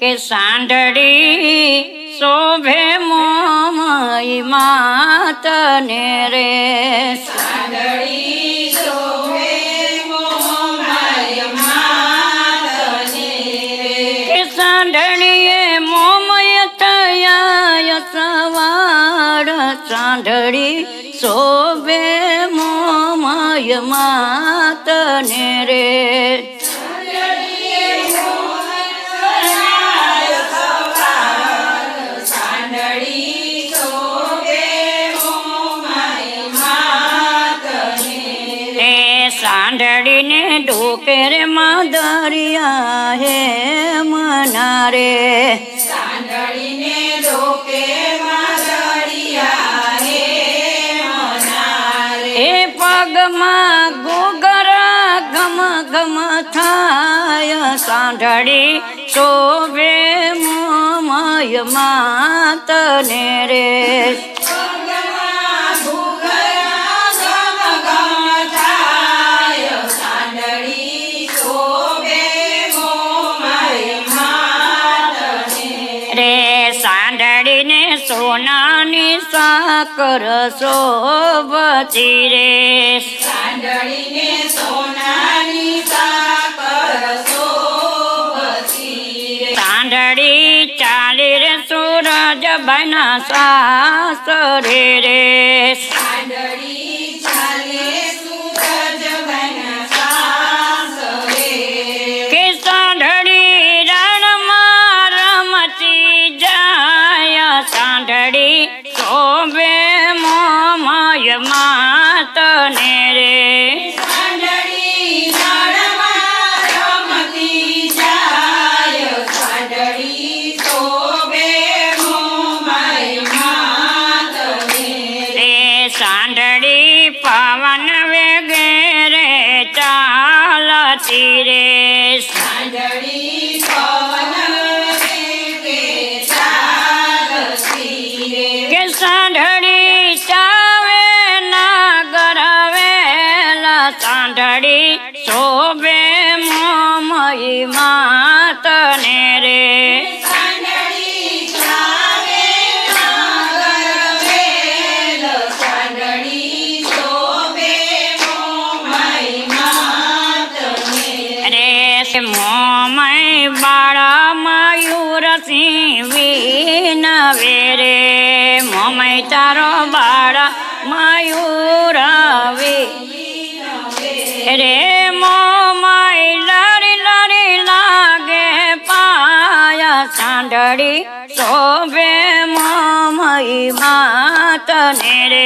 કે સાંઢળી શોભે મોમય માતને રે સાંઢળી શોભે મોમય માતને રે કે સાંઢળીએ મોમય થયા સવાડ સાંઢળી શોભે મોમય માતને રે સાંઢળીને ડોકેરે માદરિયા હે મનારે સાંઢળીને ડોકે માદરિયા હે મનારે એ પગમાં ગોગરા ગમ ગમ થાય સાંઢળી શોભે મોમય માતને રે સાંઢળીને સોનાની સાકર શોભતી રે સાંઢળીને સોનાની સાકર શોભતી રે સાંઢળી ચાલી રે સૂરજ બના સાસરે રે સાંઢળી ચાલે સૂરજ બના સાસરે કે સાંઢળી રણમાં રમતી જાય સાંઢળી શોભે મોમય માતને રે સાંઢળી રણમાં રમતી જાય સાંઢળી શોભે મોમય માતને રે સાંઢળી પવન વેગે રે ચાલતી રે સાંઢળી પવન વેગે ચાલતી રે કે સાંઢળી ચાવે નાગર વેલા સાંઢળી શોભે મોમય માતને રે સાંઢળી ચાલે નાગર વેલ સાંઢળી શોભે મોમય માતને રે મોમય બાળા મયુર સિંહ વિનવે રે મોમય તારો બાળા મયુર રે મોમય લરી લરી લાગે પાયા સાંઢળી શોભે મોમય માતને રે